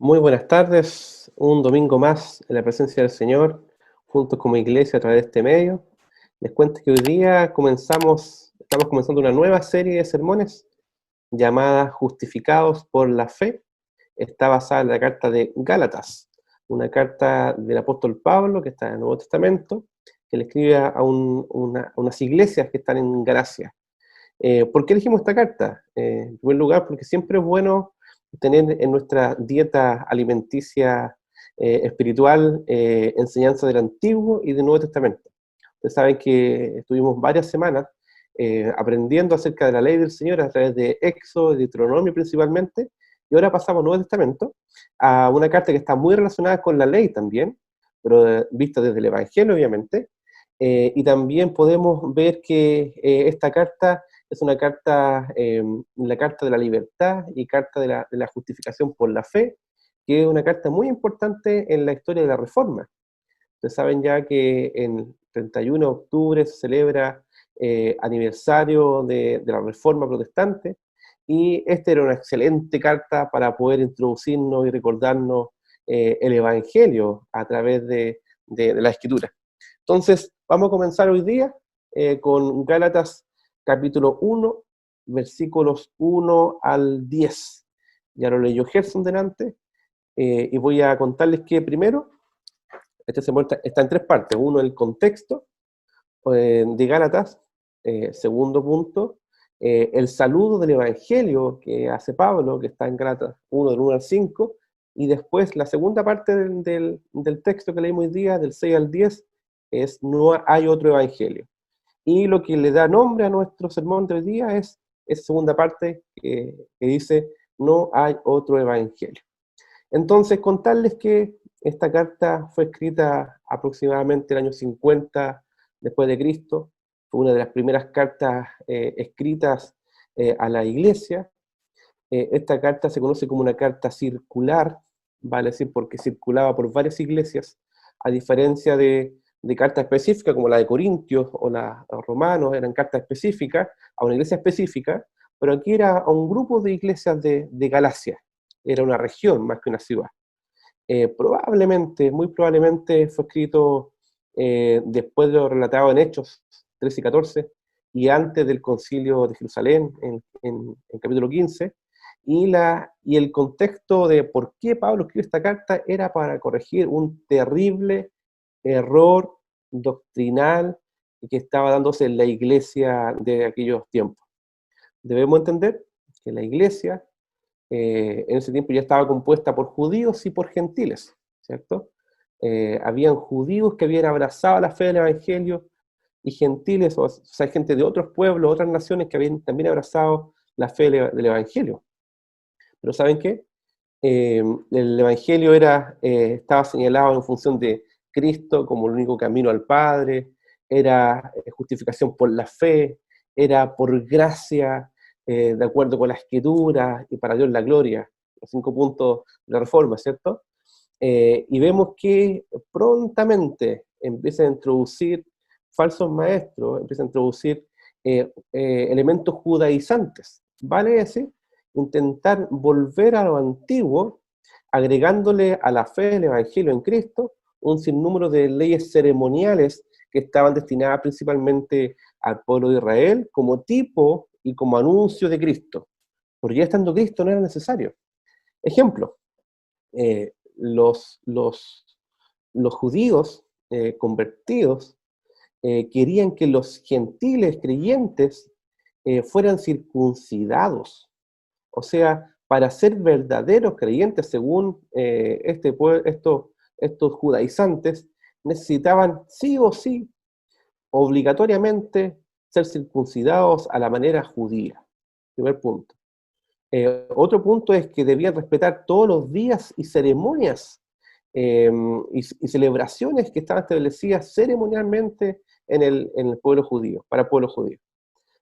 Muy buenas tardes, un domingo más en la presencia del Señor, juntos como iglesia a través de este medio. Les cuento que hoy día estamos comenzando una nueva serie de sermones llamada Justificados por la Fe. Está basada en la carta de Gálatas, una carta del apóstol Pablo que está en el Nuevo Testamento, que le escribe a unas iglesias que están en Galacia. ¿Por qué elegimos esta carta? En primer lugar, porque siempre es bueno tener en nuestra dieta alimenticia espiritual enseñanza del Antiguo y del Nuevo Testamento. Ustedes saben que estuvimos varias semanas aprendiendo acerca de la ley del Señor a través de Éxodo, de Deuteronomio principalmente, y ahora pasamos al Nuevo Testamento a una carta que está muy relacionada con la ley también, pero vista desde el Evangelio obviamente, y también podemos ver que esta carta es una carta, la carta de la libertad y carta de la justificación por la fe, que es una carta muy importante en la historia de la Reforma. Ustedes saben ya que en 31 de octubre se celebra aniversario de la Reforma Protestante, y esta era una excelente carta para poder introducirnos y recordarnos el Evangelio a través de la Escritura. Entonces, vamos a comenzar hoy día con Gálatas capítulo 1, versículos 1 al 10. Ya lo leyó Gerson delante, y voy a contarles que primero, este se muestra, está en tres partes. Uno, el contexto de Gálatas. Segundo punto, el saludo del Evangelio que hace Pablo, que está en Gálatas 1, del 1 al 5. Y después, la segunda parte del texto que leímos hoy día, del 6 al 10, es no hay otro Evangelio. Y lo que le da nombre a nuestro sermón de hoy día es esa segunda parte que dice, no hay otro evangelio. Entonces, contarles que esta carta fue escrita aproximadamente el año 50 después de Cristo. Fue una de las primeras cartas escritas a la iglesia. Esta carta se conoce como una carta circular, vale decir, porque circulaba por varias iglesias, a diferencia de cartas específicas como la de Corintios o la de Romanos. Eran cartas específicas a una iglesia específica, pero aquí era a un grupo de iglesias de Galacia. Era una región más que una ciudad. Muy probablemente fue escrito después de lo relatado en Hechos 13 y 14, y antes del concilio de Jerusalén en capítulo 15, y el contexto de por qué Pablo escribió esta carta era para corregir un terrible error doctrinal que estaba dándose en la iglesia de aquellos tiempos. Debemos entender que la iglesia en ese tiempo ya estaba compuesta por judíos y por gentiles, ¿cierto? Habían judíos que habían abrazado la fe del Evangelio, y gentiles, o sea, gente de otros pueblos, otras naciones que habían también abrazado la fe del Evangelio. Pero ¿saben qué? El Evangelio estaba señalado en función de Cristo como el único camino al Padre, era justificación por la fe, era por gracia, de acuerdo con la Escritura, y para Dios la gloria, los 5 puntos de la Reforma, ¿cierto? Y vemos que prontamente empiezan a introducir falsos maestros, empiezan a introducir elementos judaizantes, ¿vale? Decir, intentar volver a lo antiguo, agregándole a la fe del Evangelio en Cristo un sinnúmero de leyes ceremoniales que estaban destinadas principalmente al pueblo de Israel como tipo y como anuncio de Cristo. Porque ya estando Cristo no era necesario. Ejemplo, los judíos convertidos querían que los gentiles creyentes fueran circuncidados. O sea, para ser verdaderos creyentes, según estos judaizantes, necesitaban sí o sí, obligatoriamente, ser circuncidados a la manera judía. Primer punto. Otro punto es que debían respetar todos los días y ceremonias y celebraciones que estaban establecidas ceremonialmente en el pueblo judío, para el pueblo judío.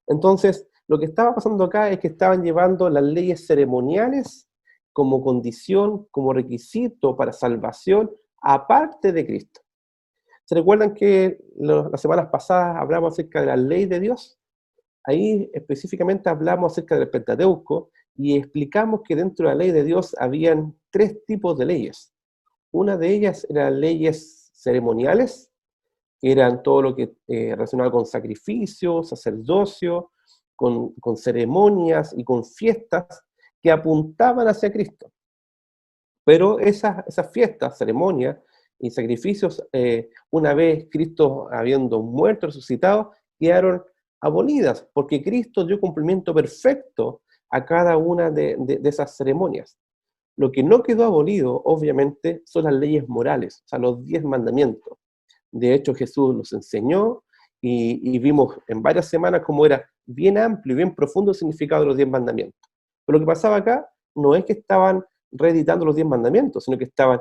Entonces, lo que estaba pasando acá es que estaban llevando las leyes ceremoniales como condición, como requisito para salvación, aparte de Cristo. ¿Se recuerdan que las semanas pasadas hablamos acerca de la ley de Dios? Ahí específicamente hablamos acerca del Pentateuco, y explicamos que dentro de la ley de Dios habían tres tipos de leyes. Una de ellas eran leyes ceremoniales, que eran todo lo que relacionado con sacrificios, sacerdocio, con ceremonias y con fiestas que apuntaban hacia Cristo. Pero esas fiestas, ceremonias y sacrificios, una vez Cristo habiendo muerto, resucitado, quedaron abolidas, porque Cristo dio cumplimiento perfecto a cada una de esas ceremonias. Lo que no quedó abolido, obviamente, son las leyes morales, o sea, los 10 mandamientos. De hecho, Jesús los enseñó y vimos en varias semanas cómo era bien amplio y bien profundo el significado de los 10 mandamientos. Pero lo que pasaba acá no es que estaban reeditando los 10 mandamientos, sino que estaban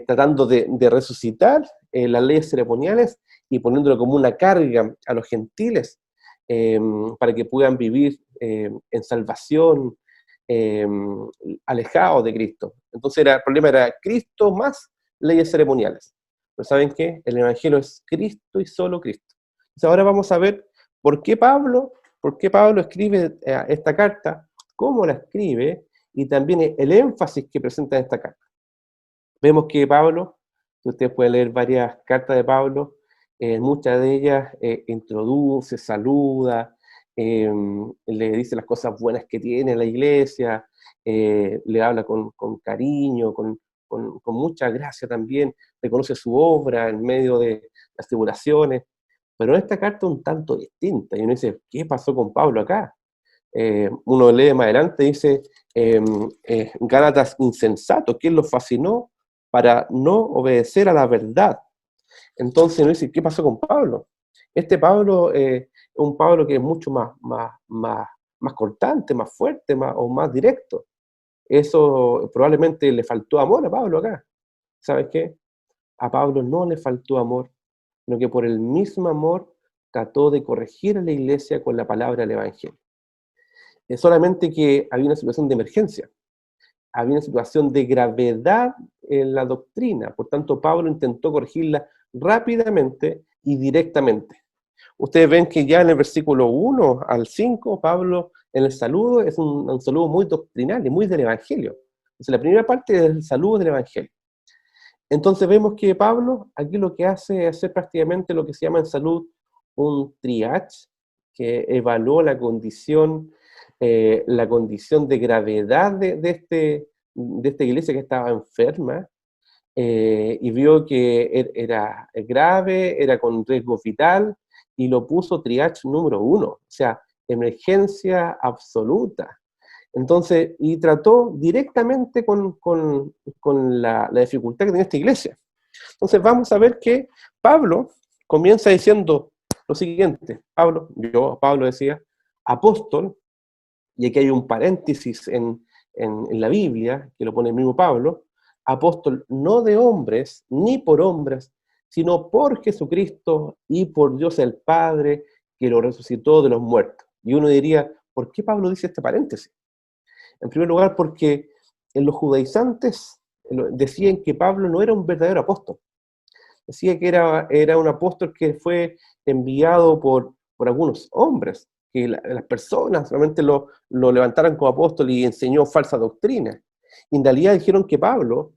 tratando de resucitar las leyes ceremoniales y poniéndolo como una carga a los gentiles para que puedan vivir en salvación, alejados de Cristo. Entonces el problema era Cristo más leyes ceremoniales. Pero ¿saben qué? El Evangelio es Cristo y solo Cristo. Entonces ahora vamos a ver por qué Pablo escribe esta carta, cómo la escribe y también el énfasis que presenta en esta carta. Vemos que Pablo, usted puede leer varias cartas de Pablo, muchas de ellas introduce, saluda, le dice las cosas buenas que tiene la iglesia, le habla con cariño, con mucha gracia también, reconoce su obra en medio de las tribulaciones, pero en esta carta un tanto distinta, y uno dice, ¿qué pasó con Pablo acá? Uno lee más adelante, dice, Gálatas insensatos, ¿quién los fascinó para no obedecer a la verdad? Entonces uno dice, ¿qué pasó con Pablo? Este Pablo es un Pablo que es mucho más cortante, más fuerte, o más directo. Eso probablemente le faltó amor a Pablo acá. ¿Sabes qué? A Pablo no le faltó amor, sino que por el mismo amor trató de corregir a la iglesia con la palabra del Evangelio. Es solamente que había una situación de emergencia, había una situación de gravedad en la doctrina, por tanto Pablo intentó corregirla rápidamente y directamente. Ustedes ven que ya en el versículo 1 al 5, Pablo en el saludo es un saludo muy doctrinal y muy del Evangelio. Entonces la primera parte es el saludo del Evangelio. Entonces vemos que Pablo aquí lo que hace es hacer prácticamente lo que se llama en salud un triage, que evaluó la condición de gravedad de esta iglesia que estaba enferma, y vio que era grave, era con riesgo vital, y lo puso triage número 1, o sea, emergencia absoluta. Entonces, y trató directamente con la dificultad que tenía esta iglesia. Entonces vamos a ver que Pablo comienza diciendo lo siguiente. Pablo decía, apóstol, y aquí hay un paréntesis en la Biblia, que lo pone el mismo Pablo, apóstol no de hombres, ni por hombres, sino por Jesucristo y por Dios el Padre, que lo resucitó de los muertos. Y uno diría, ¿por qué Pablo dice este paréntesis? En primer lugar, porque en los judaizantes decían que Pablo no era un verdadero apóstol. Decía que era un apóstol que fue enviado por algunos hombres, que las personas realmente lo levantaran como apóstol y enseñó falsa doctrina. Y en realidad dijeron que Pablo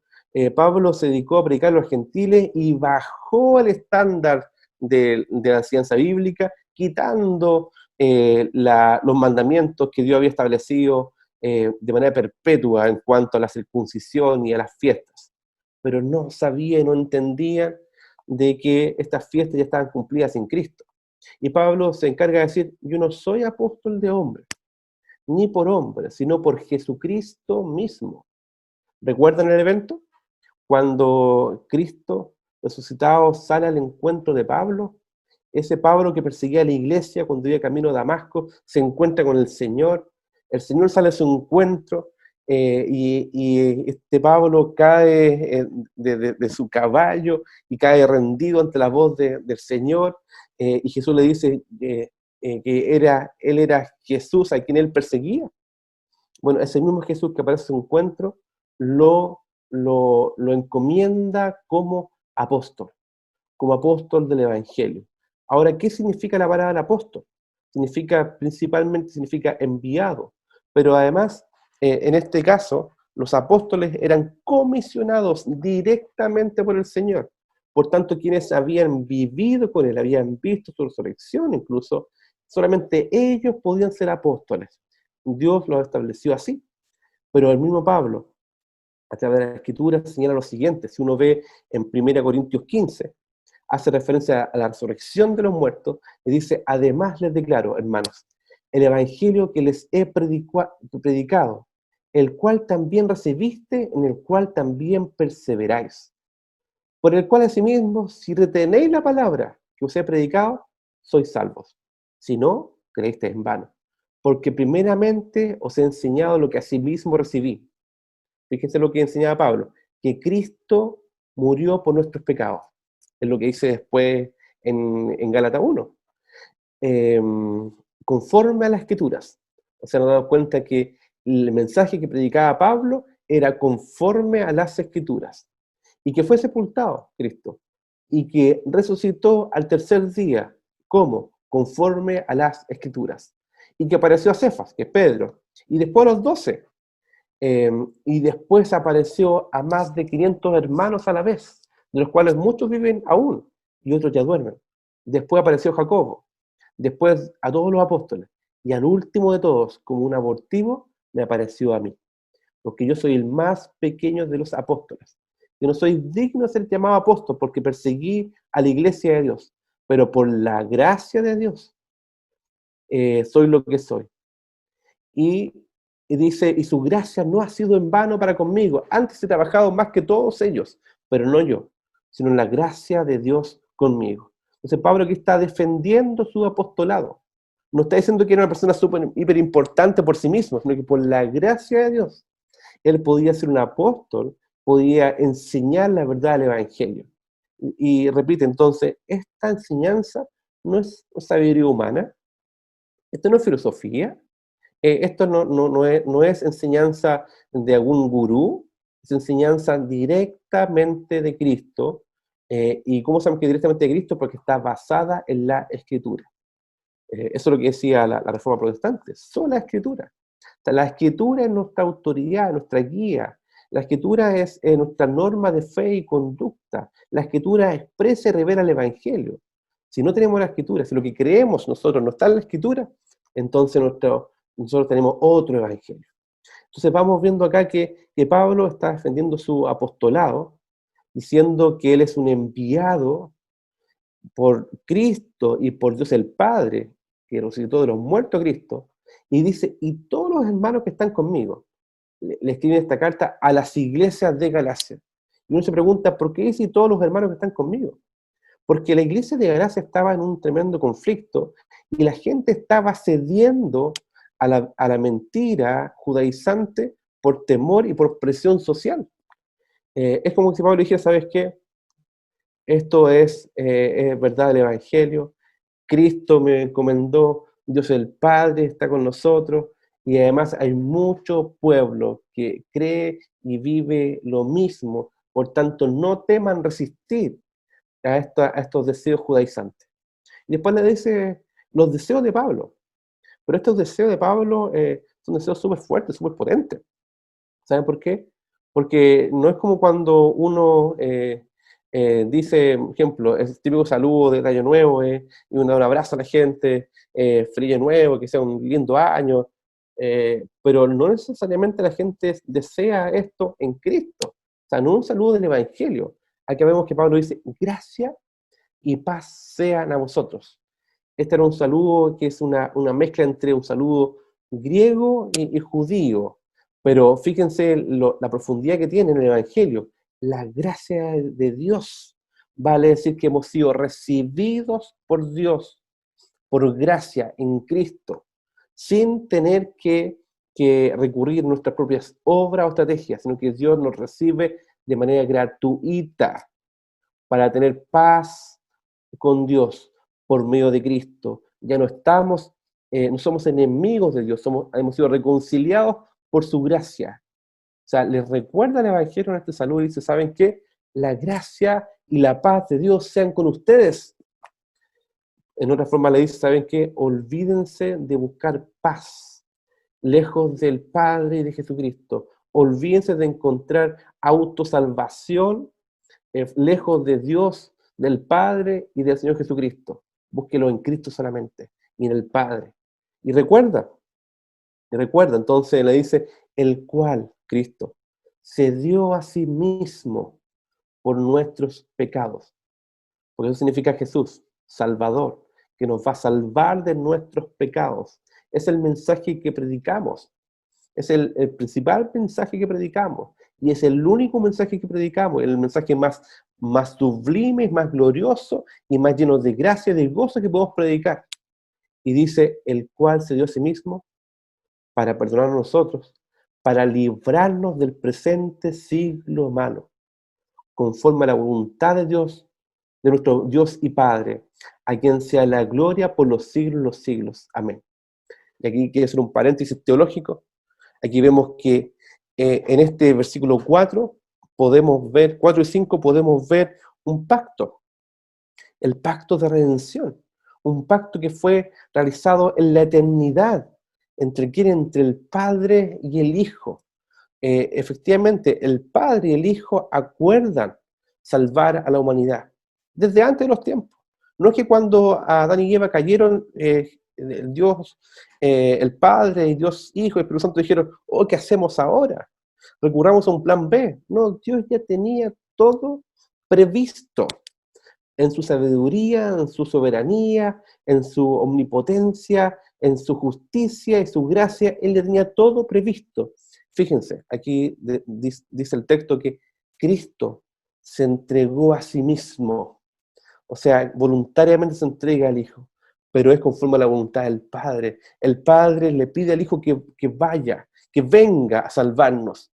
se dedicó a predicar a los gentiles y bajó el estándar de la enseñanza bíblica, quitando los mandamientos que Dios había establecido de manera perpetua en cuanto a la circuncisión y a las fiestas. Pero no sabía y no entendía de que estas fiestas ya estaban cumplidas en Cristo. Y Pablo se encarga de decir, yo no soy apóstol de hombre, ni por hombre, sino por Jesucristo mismo. ¿Recuerdan el evento? Cuando Cristo resucitado sale al encuentro de Pablo, ese Pablo que perseguía a la iglesia cuando iba camino a Damasco, se encuentra con el Señor sale a su encuentro, y este Pablo cae de su caballo y cae rendido ante la voz del Señor, y Jesús le dice que él era Jesús a quien él perseguía. Bueno, ese mismo Jesús que aparece en su encuentro lo encomienda como apóstol del Evangelio. Ahora, ¿qué significa la palabra apóstol? Principalmente significa enviado, pero además en este caso, los apóstoles eran comisionados directamente por el Señor. Por tanto, quienes habían vivido con él, habían visto su resurrección incluso, solamente ellos podían ser apóstoles. Dios los estableció así. Pero el mismo Pablo, a través de la Escritura, señala lo siguiente. Si uno ve en 1 Corintios 15, hace referencia a la resurrección de los muertos, y dice, además les declaro, hermanos, el evangelio que les he predicado, el cual también recibiste, en el cual también perseveráis. Por el cual asimismo, si retenéis la palabra que os he predicado, sois salvos. Si no, creísteis en vano. Porque primeramente os he enseñado lo que asimismo recibí. Fíjense lo que enseñaba Pablo, que Cristo murió por nuestros pecados. Es lo que dice después en Gálatas 1. Eh, Conforme a las Escrituras. O sea, nos damos cuenta que el mensaje que predicaba Pablo era conforme a las Escrituras. Y que fue sepultado Cristo. Y que resucitó al tercer día. ¿Cómo? Conforme a las Escrituras. Y que apareció a Cefas, que es Pedro. Y después a los 12. Y después apareció a más de 500 hermanos a la vez, de los cuales muchos viven aún y otros ya duermen. Después apareció Jacobo, después a todos los apóstoles, y al último de todos, como un abortivo, me apareció a mí, porque yo soy el más pequeño de los apóstoles. Yo no soy digno de ser llamado apóstol porque perseguí a la iglesia de Dios, pero por la gracia de Dios soy lo que soy. Y dice, y su gracia no ha sido en vano para conmigo. Antes he trabajado más que todos ellos, pero no yo, sino en la gracia de Dios conmigo. Entonces Pablo aquí está defendiendo su apostolado. No está diciendo que era una persona súper, hiper importante por sí mismo, sino que por la gracia de Dios, él podía ser un apóstol, podía enseñar la verdad del Evangelio. Y repite, entonces, esta enseñanza no es sabiduría humana, esto no es filosofía, esto no es enseñanza de algún gurú, es enseñanza directamente de Cristo. ¿Y cómo sabemos que directamente de Cristo? Porque está basada en la Escritura. Eso es lo que decía la Reforma Protestante, sola Escritura. O sea, la Escritura es nuestra autoridad, nuestra guía. La Escritura es nuestra norma de fe y conducta. La Escritura expresa y revela el Evangelio. Si no tenemos la Escritura, si lo que creemos nosotros no está en la Escritura, entonces nosotros tenemos otro Evangelio. Entonces vamos viendo acá que Pablo está defendiendo su apostolado, diciendo que él es un enviado por Cristo y por Dios el Padre, que resucitó de los muertos a Cristo, y dice, y todos los hermanos que están conmigo, le escriben esta carta a las iglesias de Galacia. Y uno se pregunta, ¿por qué dice todos los hermanos que están conmigo? Porque la iglesia de Galacia estaba en un tremendo conflicto y la gente estaba cediendo a la mentira judaizante por temor y por presión social. Es como si Pablo dijera, ¿sabes qué? Esto es verdad del Evangelio, Cristo me encomendó, Dios el Padre está con nosotros, y además hay mucho pueblo que cree y vive lo mismo, por tanto no teman resistir a estos deseos judaizantes. Y después le dice los deseos de Pablo, pero estos deseos de Pablo son deseos súper fuertes, súper potentes. ¿Saben por qué? Porque no es como cuando uno dice, por ejemplo, el típico saludo de Año Nuevo, y un abrazo a la gente, feliz Año Nuevo, que sea un lindo año, pero no necesariamente la gente desea esto en Cristo. O sea, no un saludo del Evangelio. Aquí vemos que Pablo dice, gracia y paz sean a vosotros. Este era un saludo que es una mezcla entre un saludo griego y judío, pero fíjense la profundidad que tiene en el Evangelio. La gracia de Dios vale decir que hemos sido recibidos por Dios, por gracia en Cristo, sin tener que recurrir a nuestras propias obras o estrategias, sino que Dios nos recibe de manera gratuita para tener paz con Dios por medio de Cristo. Ya no somos enemigos de Dios, hemos sido reconciliados por su gracia. O sea, les recuerda el Evangelio en este saludo y dice, ¿saben qué? La gracia y la paz de Dios sean con ustedes. En otra forma le dice, ¿saben qué? Olvídense de buscar paz lejos del Padre y de Jesucristo. Olvídense de encontrar autosalvación lejos de Dios, del Padre y del Señor Jesucristo. Búsquelo en Cristo solamente y en el Padre. Y recuerda, entonces le dice, el cual, Cristo, se dio a sí mismo por nuestros pecados. Porque eso significa Jesús, Salvador, que nos va a salvar de nuestros pecados. Es el mensaje que predicamos. Es el principal mensaje que predicamos. Y es el único mensaje que predicamos. El mensaje más sublime, más glorioso y más lleno de gracia y de gozo que podemos predicar. Y dice, el cual se dio a sí mismo para perdonarnos a nosotros, para librarnos del presente siglo malo, conforme a la voluntad de Dios, de nuestro Dios y Padre, a quien sea la gloria por los siglos de los siglos. Amén. Y aquí quiero hacer un paréntesis teológico. Aquí vemos que en este versículo 4 podemos ver, 4 y 5 podemos ver un pacto, el pacto de redención, un pacto que fue realizado en la eternidad. ¿Entre quién? Entre el Padre y el Hijo. Efectivamente, el Padre y el Hijo acuerdan salvar a la humanidad desde antes de los tiempos. No es que cuando Adán y Eva cayeron, Dios, el Padre y Dios Hijo y Espíritu Santo dijeron, oh, ¿qué hacemos ahora? Recurramos a un plan B. No, Dios ya tenía todo previsto en su sabiduría, en su soberanía, en su omnipotencia, en su justicia y su gracia. Él ya tenía todo previsto. Fíjense, aquí dice el texto que Cristo se entregó a sí mismo. O sea, voluntariamente se entrega al Hijo, pero es conforme a la voluntad del Padre. El Padre le pide al Hijo que vaya, que venga a salvarnos.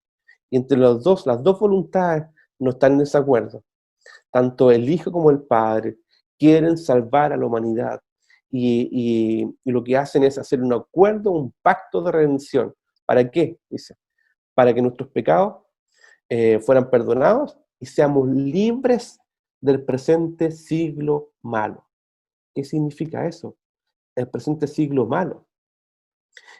Y entre las dos voluntades no están en desacuerdo. Tanto el Hijo como el Padre quieren salvar a la humanidad. Y lo que hacen es hacer un acuerdo, un pacto de redención. ¿Para qué? Dice, para que nuestros pecados fueran perdonados y seamos libres del presente siglo malo. ¿Qué significa eso? El presente siglo malo.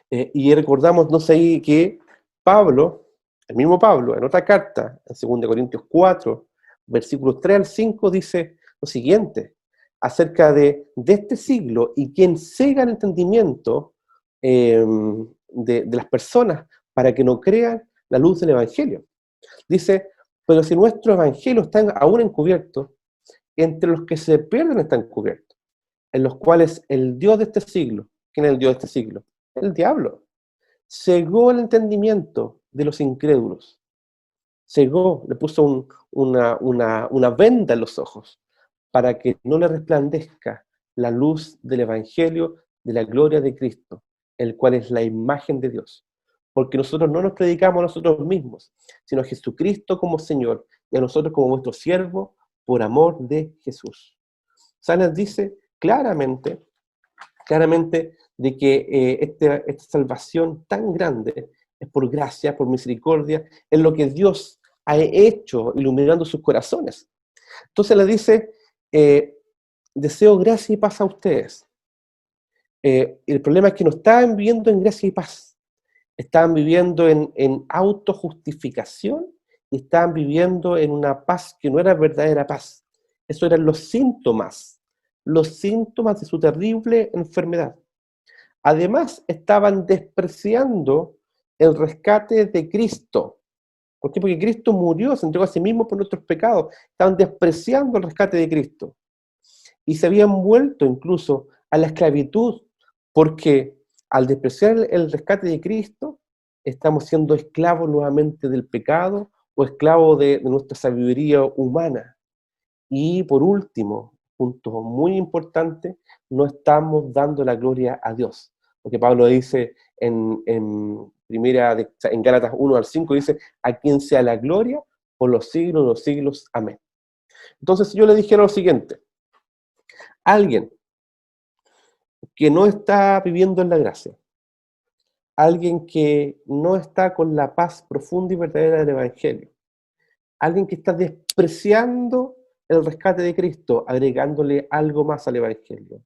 Y recordamos, no sé, que Pablo, el mismo Pablo, en otra carta, en 2 Corintios 4, versículos 3 al 5, dice lo siguiente, acerca de este siglo y quien cega el entendimiento de las personas para que no crean la luz del Evangelio. Dice, pero si nuestro Evangelio está aún encubierto, entre los que se pierden están encubiertos, en los cuales el Dios de este siglo, ¿quién es el Dios de este siglo? El diablo. Cegó el entendimiento de los incrédulos. Cegó, le puso una venda en los ojos para que no le resplandezca la luz del Evangelio de la gloria de Cristo, el cual es la imagen de Dios. Porque nosotros no nos predicamos a nosotros mismos, sino a Jesucristo como Señor y a nosotros como vuestro siervo por amor de Jesús. Salas dice claramente de que esta salvación tan grande es por gracia, por misericordia, es lo que Dios ha hecho iluminando sus corazones. Entonces le dice, deseo gracia y paz a ustedes. El problema es que no estaban viviendo en gracia y paz, estaban viviendo en autojustificación y estaban viviendo en una paz que no era verdadera paz. Eso eran los síntomas de su terrible enfermedad. Además, estaban despreciando el rescate de Cristo. ¿Por qué? Porque Cristo murió, se entregó a sí mismo por nuestros pecados. Estaban despreciando el rescate de Cristo. Y se habían vuelto incluso a la esclavitud, porque al despreciar el rescate de Cristo, estamos siendo esclavos nuevamente del pecado o esclavos de nuestra sabiduría humana. Y por último, punto muy importante, no estamos dando la gloria a Dios. Porque Pablo dice en Gálatas 1 al 5, dice, a quien sea la gloria por los siglos de los siglos. Amén. Entonces yo le dijera lo siguiente, alguien que no está viviendo en la gracia, alguien que no está con la paz profunda y verdadera del Evangelio, alguien que está despreciando el rescate de Cristo, agregándole algo más al Evangelio,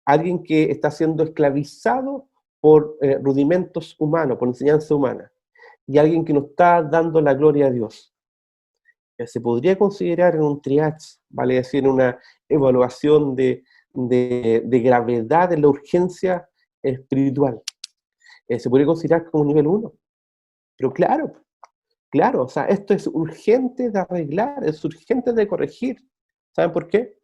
alguien que está siendo esclavizado por rudimentos humanos, por enseñanza humana, y alguien que no está dando la gloria a Dios. Se podría considerar en un triage, vale decir, una evaluación de gravedad de la urgencia espiritual. Se podría considerar como un nivel 1. Pero claro, o sea, esto es urgente de arreglar, es urgente de corregir. ¿Saben por qué?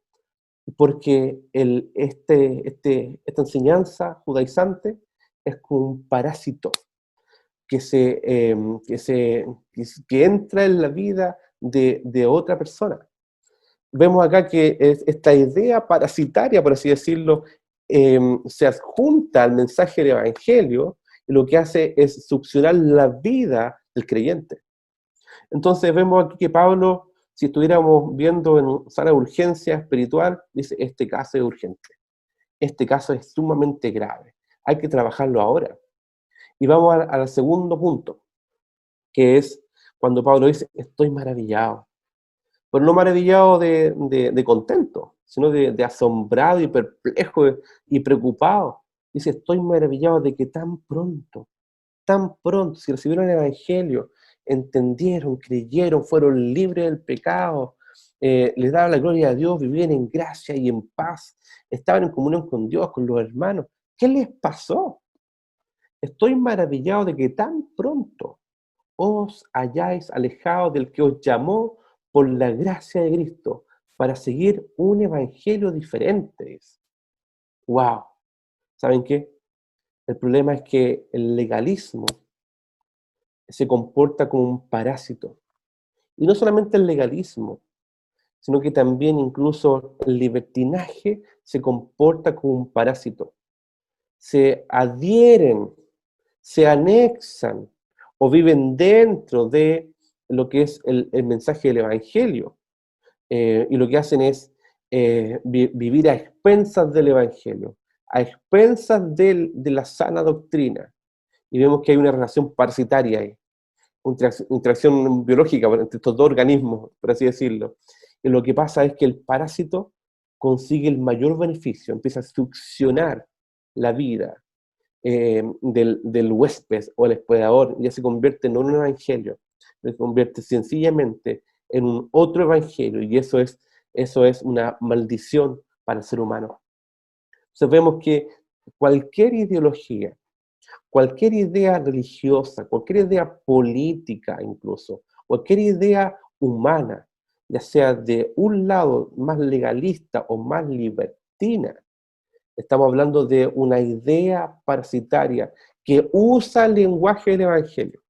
Porque esta enseñanza judaizante es como un parásito que, que entra en la vida de otra persona. Vemos acá que esta idea parasitaria, por así decirlo, se adjunta al mensaje del Evangelio y lo que hace es succionar la vida del creyente. Entonces vemos aquí que Pablo, si estuviéramos viendo en sala de urgencia espiritual, dice, este caso es urgente, este caso es sumamente grave, hay que trabajarlo ahora. Y vamos al segundo punto, que es cuando Pablo dice, estoy maravillado. Pero no maravillado de contento, sino de asombrado y perplejo y preocupado. Dice, estoy maravillado de que tan pronto, si recibieron el Evangelio, entendieron, creyeron, fueron libres del pecado, les daban la gloria a Dios, vivían en gracia y en paz, estaban en comunión con Dios, con los hermanos. ¿Qué les pasó? Estoy maravillado de que tan pronto os hayáis alejado del que os llamó por la gracia de Cristo para seguir un evangelio diferente. ¡Wow! ¿Saben qué? El problema es que el legalismo se comporta como un parásito. Y no solamente el legalismo, sino que también incluso el libertinaje se comporta como un parásito. Se adhieren, se anexan o viven dentro de lo que es el mensaje del Evangelio. Y lo que hacen es vivir a expensas del Evangelio, a expensas de la sana doctrina. Y vemos que hay una relación parasitaria ahí, una interacción biológica entre estos dos organismos, por así decirlo. Y lo que pasa es que el parásito consigue el mayor beneficio, empieza a succionar la vida del huésped o el hospedador, ya se convierte no en un evangelio, se convierte sencillamente en un otro evangelio, y eso es una maldición para el ser humano. Entonces vemos que cualquier ideología, cualquier idea religiosa, cualquier idea política incluso, cualquier idea humana, ya sea de un lado más legalista o más libertina, estamos hablando de una idea parasitaria que usa el lenguaje del Evangelio,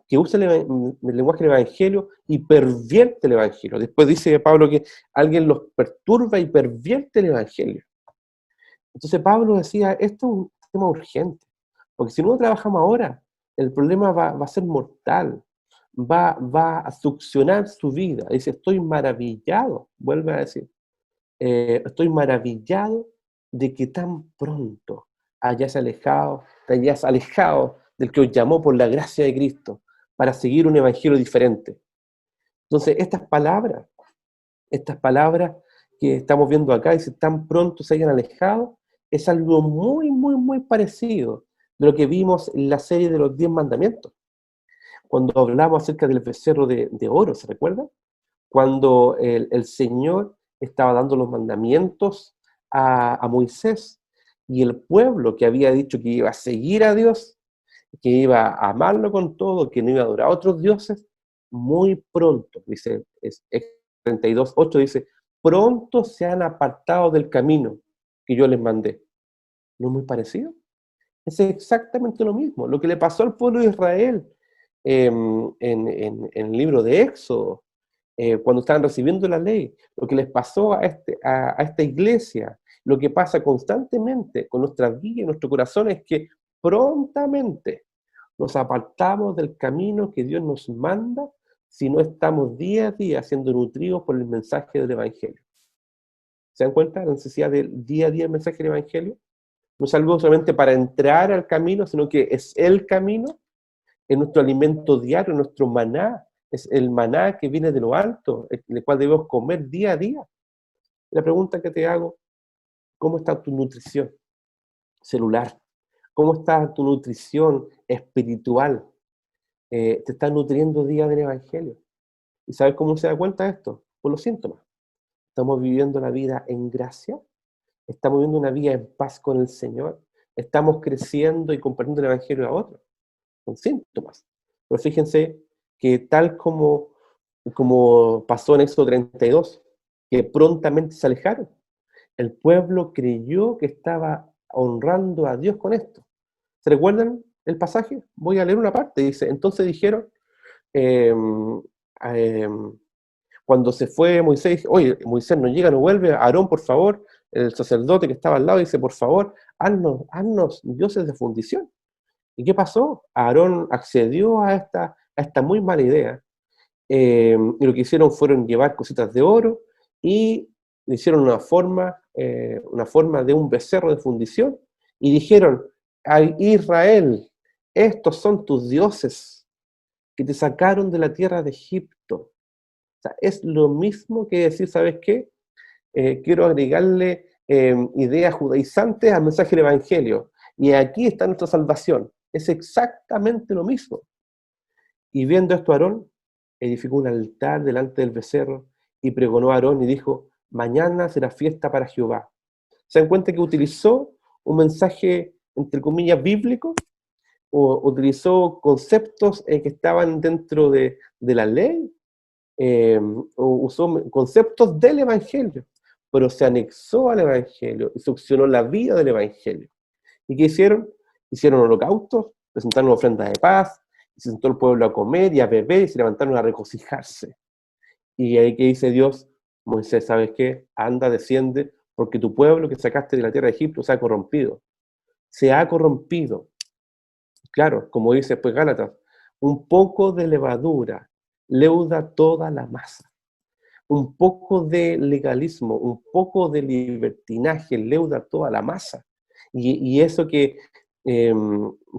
que usa el lenguaje del Evangelio y pervierte el Evangelio. Después dice Pablo que alguien los perturba y pervierte el Evangelio. Entonces Pablo decía, esto es un tema urgente, porque si no trabajamos ahora, el problema va a ser mortal, va a succionar su vida. Dice, estoy maravillado, vuelve a decir, estoy maravillado de que tan pronto te hayas alejado del que os llamó por la gracia de Cristo para seguir un evangelio diferente. Entonces, estas palabras que estamos viendo acá, dice, tan pronto se hayan alejado, es algo muy, muy, muy parecido de lo que vimos en la serie de los 10 mandamientos, cuando hablamos acerca del becerro de oro, ¿se recuerdan? Cuando el Señor estaba dando los mandamientos a Moisés, y el pueblo que había dicho que iba a seguir a Dios, que iba a amarlo con todo, que no iba a adorar a otros dioses, muy pronto, dice 32:8, dice, pronto se han apartado del camino que yo les mandé. ¿No es muy parecido? Es exactamente lo mismo, lo que le pasó al pueblo de Israel en el libro de Éxodo, cuando estaban recibiendo la ley, lo que les pasó a esta iglesia, lo que pasa constantemente con nuestras vidas y nuestro corazón es que prontamente nos apartamos del camino que Dios nos manda si no estamos día a día siendo nutridos por el mensaje del Evangelio. ¿Se dan cuenta de la necesidad del día a día el mensaje del Evangelio? No es algo solamente para entrar al camino, sino que es el camino, es nuestro alimento diario, nuestro maná, es el maná que viene de lo alto, el cual debemos comer día a día. La pregunta que te hago, ¿cómo está tu nutrición celular? ¿Cómo está tu nutrición espiritual? ¿Te estás nutriendo día del Evangelio? ¿Y sabes cómo se da cuenta de esto? Por los síntomas. ¿Estamos viviendo la vida en gracia? ¿Estamos viviendo una vida en paz con el Señor? ¿Estamos creciendo y compartiendo el Evangelio a otros? Son síntomas. Pero fíjense que tal como pasó en Éxodo 32, que prontamente se alejaron, el pueblo creyó que estaba honrando a Dios con esto. ¿Se recuerdan el pasaje? Voy a leer una parte. Dice, entonces dijeron, eh, eh, cuando se fue Moisés, oye, Moisés no llega, no vuelve, Aarón, por favor, el sacerdote que estaba al lado dice, por favor, haznos dioses de fundición. ¿Y qué pasó? Aarón accedió a esta muy mala idea, y lo que hicieron fueron llevar cositas de oro y hicieron una forma de un becerro de fundición y dijeron, a Israel, estos son tus dioses que te sacaron de la tierra de Egipto. O sea, es lo mismo que decir, ¿sabes qué? Quiero agregarle ideas judaizantes al mensaje del Evangelio. Y aquí está nuestra salvación. Es exactamente lo mismo. Y viendo esto, Aarón edificó un altar delante del becerro y pregonó a Aarón y dijo, mañana será fiesta para Jehová. ¿Se dan cuenta que utilizó un mensaje, entre comillas, bíblico? O utilizó conceptos que estaban dentro de la ley, o usó conceptos del Evangelio, pero se anexó al Evangelio y succionó la vida del Evangelio. ¿Y qué hicieron? Hicieron holocaustos, presentaron ofrendas de paz, y se sentó el pueblo a comer y a beber y se levantaron a regocijarse. Y ahí que dice Dios, Moisés, ¿sabes qué? Anda, desciende, porque tu pueblo que sacaste de la tierra de Egipto se ha corrompido. Se ha corrompido. Claro, como dice pues Gálatas, un poco de levadura leuda toda la masa. Un poco de legalismo, un poco de libertinaje leuda toda la masa. Y eso eh,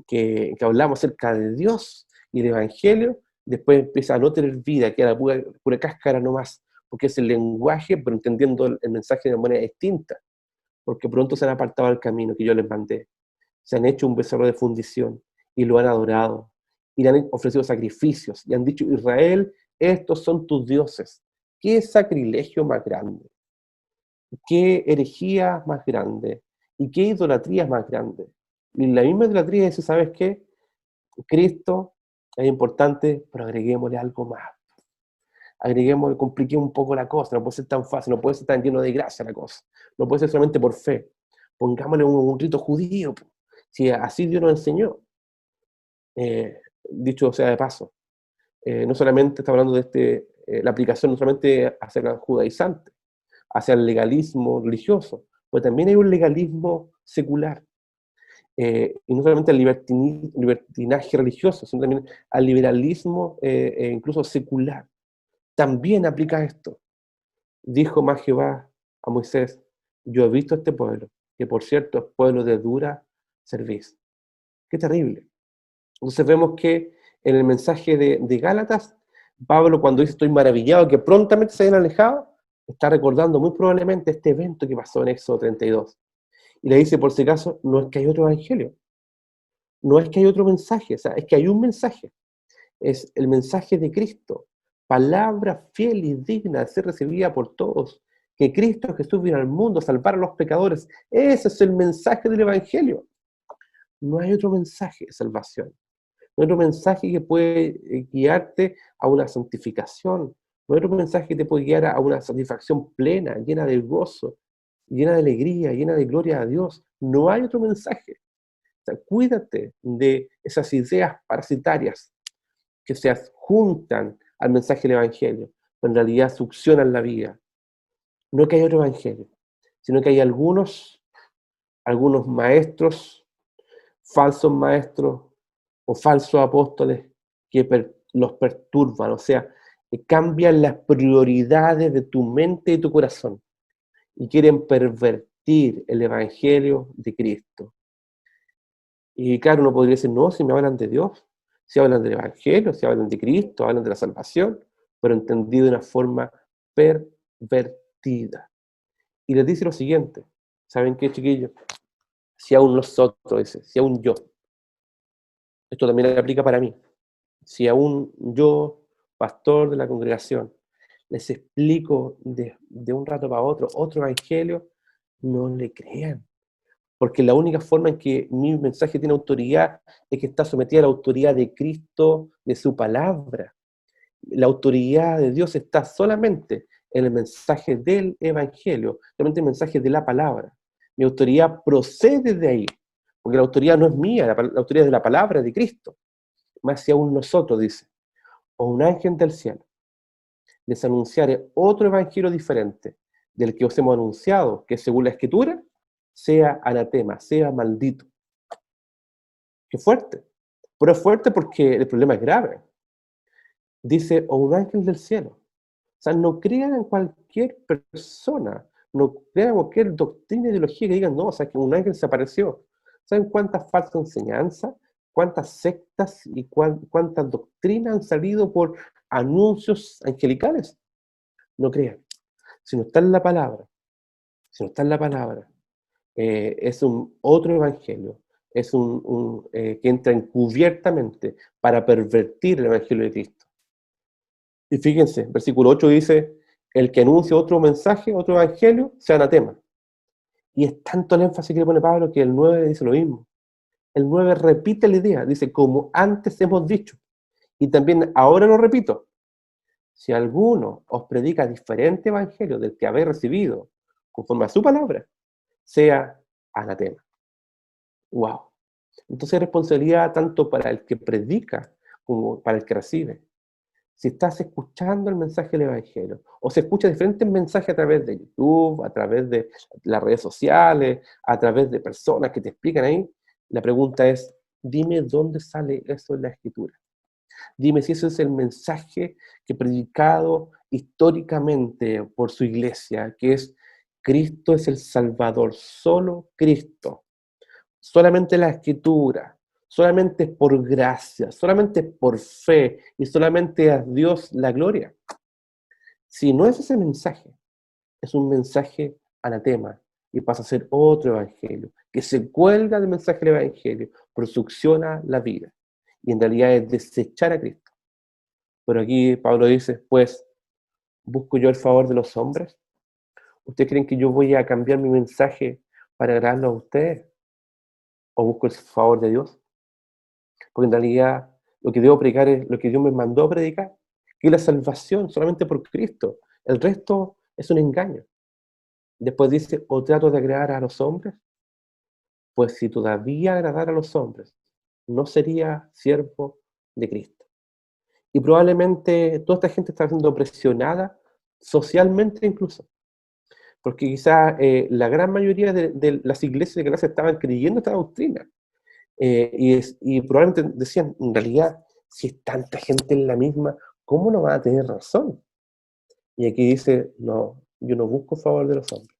que hablamos acerca de Dios y del Evangelio, después empieza a no tener vida, queda la pura cáscara nomás, porque es el lenguaje, pero entendiendo el mensaje de manera distinta, porque pronto se han apartado del camino que yo les mandé. Se han hecho un becerro de fundición y lo han adorado, y le han ofrecido sacrificios, y han dicho, Israel, estos son tus dioses. ¿Qué sacrilegio más grande? ¿Qué herejía más grande? ¿Y qué idolatría más grande? Y la misma idolatría es, ¿sabes qué? Cristo es importante, pero agreguémosle algo más. Agreguémosle, compliquemos un poco la cosa, no puede ser tan fácil, no puede ser tan lleno de gracia la cosa, no puede ser solamente por fe. Pongámosle un rito judío, si así Dios nos enseñó. Dicho sea de paso, no solamente está hablando de la aplicación no solamente hacia el judaizante, hacia el legalismo religioso, pero también hay un legalismo secular. Y no solamente al libertinaje religioso, sino también al liberalismo incluso secular. También aplica esto. Dijo más Jehová a Moisés, yo he visto a este pueblo, que por cierto es pueblo de dura cerviz. Qué terrible. Entonces vemos que en el mensaje de Gálatas, Pablo cuando dice estoy maravillado que prontamente se hayan alejado, está recordando muy probablemente este evento que pasó en Éxodo 32. Y le dice, por si acaso, no es que hay otro evangelio, no es que hay otro mensaje, o sea, es que hay un mensaje, es el mensaje de Cristo, palabra fiel y digna de ser recibida por todos, que Cristo Jesús vino al mundo a salvar a los pecadores. Ese es el mensaje del evangelio. No hay otro mensaje de salvación. No hay otro mensaje que puede guiarte a una santificación. No hay otro mensaje que te puede guiar a una satisfacción plena, llena de gozo, llena de alegría, llena de gloria a Dios. No hay otro mensaje. O sea, cuídate de esas ideas parasitarias que se adjuntan al mensaje del Evangelio, pero en realidad succionan la vida. No que hay otro Evangelio, sino que hay algunos maestros, falsos maestros o falsos apóstoles que los perturban, o sea, que cambian las prioridades de tu mente y tu corazón y quieren pervertir el Evangelio de Cristo. Y claro, uno podría decir, no, si me hablan de Dios, si hablan del Evangelio, si hablan de Cristo, hablan de la salvación, pero entendido de una forma pervertida. Y les dice lo siguiente, ¿saben qué, chiquillos? Si aún nosotros, dice, si aún yo, esto también aplica para mí, si aún yo, pastor de la congregación, les explico de un rato para otro evangelio, no le crean. Porque la única forma en que mi mensaje tiene autoridad es que está sometida a la autoridad de Cristo, de su palabra. La autoridad de Dios está solamente en el mensaje del Evangelio, solamente el mensaje de la palabra. Mi autoridad procede de ahí, porque la autoridad no es mía, la autoridad es de la palabra de Cristo. Más si aún nosotros, dice, o un ángel del cielo les anunciare otro evangelio diferente del que os hemos anunciado, que según la Escritura, sea anatema, sea maldito. Qué fuerte. Pero es fuerte porque el problema es grave. Dice, o un ángel del cielo. O sea, no crean en cualquier persona, no crean en cualquier doctrina, ideología que digan, no, o sea, que un ángel se apareció. ¿Saben cuántas falsas enseñanzas, cuántas sectas y cuántas doctrinas han salido por anuncios angelicales? No crean. Si no está en la palabra, si no está en la palabra, es un otro evangelio, es que entra encubiertamente para pervertir el evangelio de Cristo. Y fíjense, versículo 8 dice, el que anuncia otro mensaje, otro evangelio, sea anatema. Y es tanto el énfasis que le pone Pablo que el 9 dice lo mismo. El 9 repite la idea, dice, como antes hemos dicho. Y también ahora lo repito. Si alguno os predica diferente evangelio del que habéis recibido, conforme a su palabra, sea anatema. ¡Wow! Entonces hay responsabilidad tanto para el que predica como para el que recibe. Si estás escuchando el mensaje del Evangelio, o se escucha diferentes mensajes a través de YouTube, a través de las redes sociales, a través de personas que te explican ahí, la pregunta es, dime dónde sale eso en la Escritura. Dime si ese es el mensaje que he predicado históricamente por su iglesia, que es Cristo es el Salvador, solo Cristo. Solamente la Escritura, solamente por gracia, solamente por fe y solamente a Dios la gloria. Si no es ese mensaje, es un mensaje anatema y pasa a ser otro evangelio, que se cuelga del mensaje del evangelio, succiona la vida y en realidad es desechar a Cristo. Pero aquí Pablo dice, pues, ¿busco yo el favor de los hombres? ¿Ustedes creen que yo voy a cambiar mi mensaje para agradarlo a ustedes? ¿O busco el favor de Dios? Porque en realidad lo que debo predicar es lo que Dios me mandó a predicar, que es la salvación solamente por Cristo. El resto es un engaño. Después dice, ¿o trato de agradar a los hombres? Pues si todavía agradara a los hombres, no sería siervo de Cristo. Y probablemente toda esta gente está siendo presionada socialmente incluso, porque quizás la gran mayoría de las iglesias de Galacia estaban creyendo esta doctrina. Y probablemente decían, en realidad, si es tanta gente en la misma, ¿cómo no van a tener razón? Y aquí dice, no, yo no busco favor de los hombres.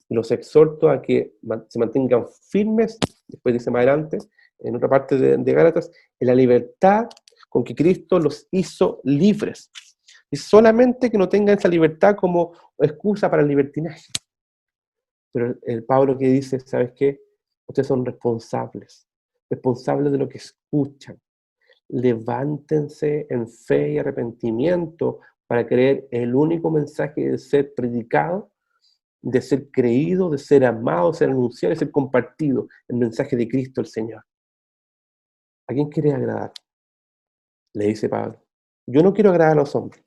Y los exhorto a que se mantengan firmes, después dice más adelante, en otra parte de Gálatas, en la libertad con que Cristo los hizo libres. Y solamente que no tengan esa libertad como excusa para el libertinaje. Pero el Pablo que dice, ¿sabes qué? Ustedes son responsables de lo que escuchan. Levántense en fe y arrepentimiento para creer el único mensaje de ser predicado, de ser creído, de ser amado, de ser anunciado, de ser compartido, el mensaje de Cristo el Señor. ¿A quién quiere agradar? Le dice Pablo. Yo no quiero agradar a los hombres.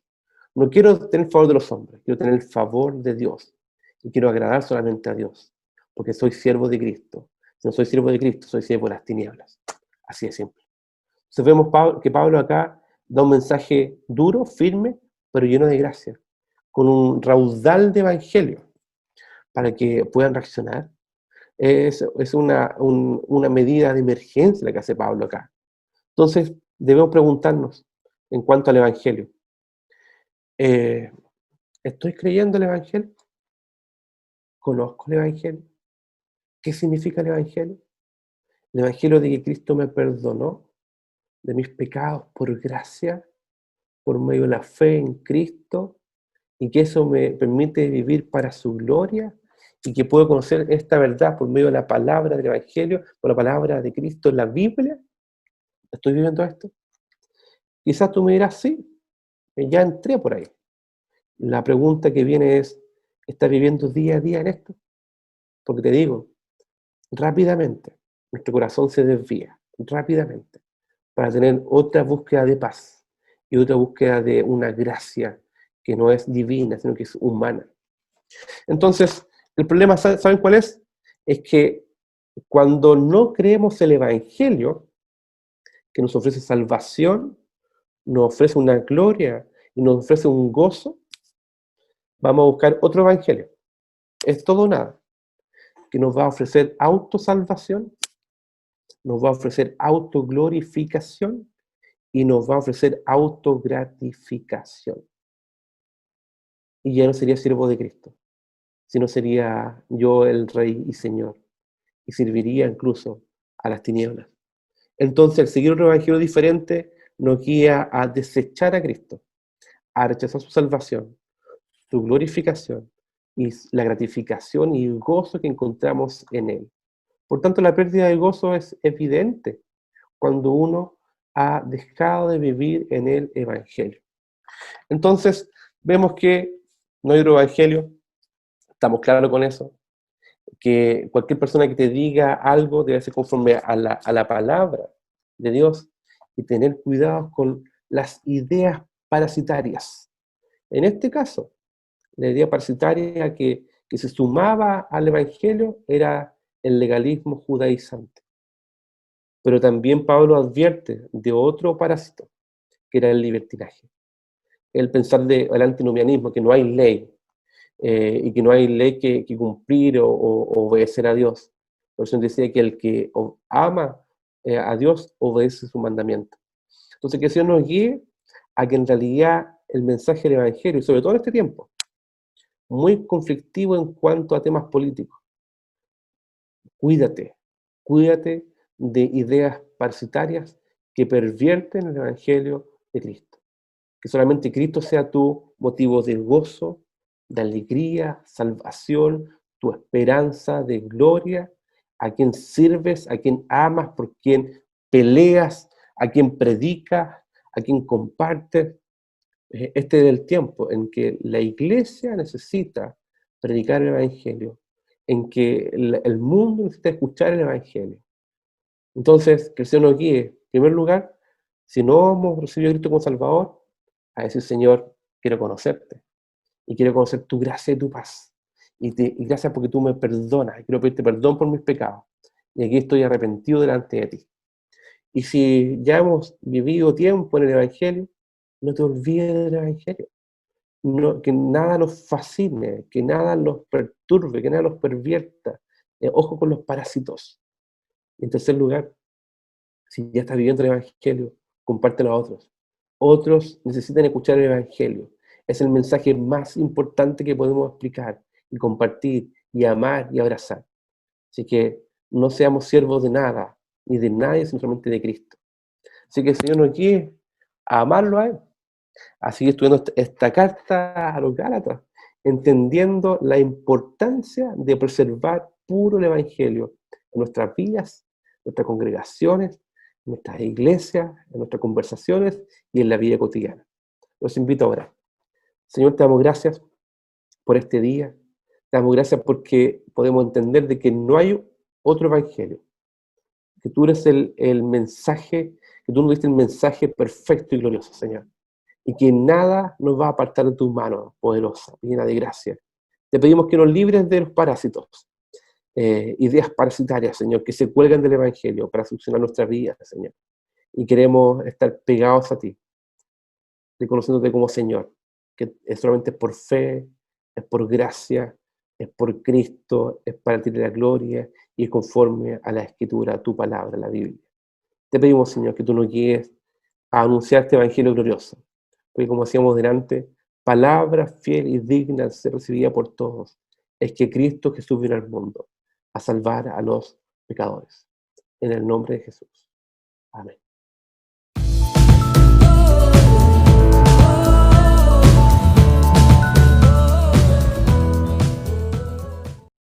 No quiero tener el favor de los hombres. Quiero tener el favor de Dios. Y quiero agradar solamente a Dios. Porque soy siervo de Cristo. Si no soy siervo de Cristo, soy siervo de las tinieblas. Así de simple. Entonces vemos que Pablo acá da un mensaje duro, firme, pero lleno de gracia, con un raudal de evangelio para que puedan reaccionar. Es una medida de emergencia la que hace Pablo acá. Entonces debemos preguntarnos en cuanto al evangelio. ¿Estoy creyendo el evangelio? ¿Conozco el evangelio? ¿Qué significa el evangelio? El evangelio de que Cristo me perdonó de mis pecados por gracia, por medio de la fe en Cristo, y que eso me permite vivir para su gloria y que puedo conocer esta verdad por medio de la palabra del Evangelio, por la palabra de Cristo en la Biblia. ¿Estoy viviendo esto? Quizás tú me dirás, sí, ya entré por ahí. La pregunta que viene es, ¿estás viviendo día a día en esto? Porque te digo, rápidamente, nuestro corazón se desvía, rápidamente, para tener otra búsqueda de paz y otra búsqueda de una gracia que no es divina, sino que es humana. Entonces, el problema, ¿saben cuál es? Es que cuando no creemos el Evangelio, que nos ofrece salvación, nos ofrece una gloria y nos ofrece un gozo, vamos a buscar otro Evangelio. Es todo o nada, que nos va a ofrecer autosalvación, nos va a ofrecer autoglorificación y nos va a ofrecer autogratificación. Y ya no sería siervo de Cristo, sino sería yo el Rey y Señor, y serviría incluso a las tinieblas. Entonces, el seguir un evangelio diferente nos guía a desechar a Cristo, a rechazar su salvación, su glorificación y la gratificación y el gozo que encontramos en Él. Por tanto, la pérdida de gozo es evidente cuando uno ha dejado de vivir en el Evangelio. Entonces, vemos que no hay otro Evangelio, estamos claros con eso, que cualquier persona que te diga algo debe ser conforme a la palabra de Dios y tener cuidado con las ideas parasitarias. En este caso, la idea parasitaria que se sumaba al Evangelio era el legalismo judaizante. Pero también Pablo advierte de otro parásito, que era el libertinaje. El pensar del antinomianismo, que no hay ley, y que no hay ley que cumplir o obedecer a Dios. Por eso decía que el que ama a Dios obedece su mandamiento. Entonces, que el Señor nos guíe a que en realidad el mensaje del Evangelio, y sobre todo en este tiempo, muy conflictivo en cuanto a temas políticos, cuídate, cuídate de ideas parasitarias que pervierten el Evangelio de Cristo. Que solamente Cristo sea tu motivo de gozo, de alegría, salvación, tu esperanza de gloria, a quien sirves, a quien amas, por quien peleas, a quien predicas, a quien compartes. Este es el tiempo en que la iglesia necesita predicar el Evangelio, en que el mundo necesita escuchar el Evangelio. Entonces, que el Señor nos guíe, en primer lugar, si no hemos recibido a Cristo como Salvador, a decir, Señor, quiero conocerte, y quiero conocer tu gracia y tu paz, y gracias porque tú me perdonas, y quiero pedirte perdón por mis pecados, y aquí estoy arrepentido delante de ti. Y si ya hemos vivido tiempo en el Evangelio, no te olvides del Evangelio, no, que nada nos fascine, que nada nos perturbe, que nada nos pervierta. Ojo con los parásitos. En tercer lugar, si ya estás viviendo el Evangelio, compártelo a otros. Otros necesitan escuchar el Evangelio. Es el mensaje más importante que podemos explicar y compartir y amar y abrazar. Así que no seamos siervos de nada, ni de nadie, sino solamente de Cristo. Así que el Señor nos guíe a amarlo a Él, a seguir estudiando esta carta a los Gálatas, entendiendo la importancia de preservar puro el Evangelio en nuestras vidas, en nuestras congregaciones, en nuestras iglesias, en nuestras conversaciones y en la vida cotidiana. Los invito a orar. Señor, te damos gracias por este día. Te damos gracias porque podemos entender de que no hay otro evangelio, que tú eres el mensaje, que tú nos diste el mensaje perfecto y glorioso, Señor, y que nada nos va a apartar de tus manos, poderosa, llena de gracia. Te pedimos que nos libres de los parásitos, ideas parasitarias, Señor, que se cuelgan del evangelio para solucionar nuestra vida, Señor. Y queremos estar pegados a ti, reconociéndote como Señor, que es solamente por fe, es por gracia, es por Cristo, es para ti la gloria y es conforme a la Escritura, a tu palabra, la Biblia. Te pedimos, Señor, que tú nos guíes a anunciar este Evangelio glorioso, porque como decíamos delante, palabra fiel y digna de ser recibida por todos, es que Cristo Jesús vino al mundo a salvar a los pecadores. En el nombre de Jesús. Amén.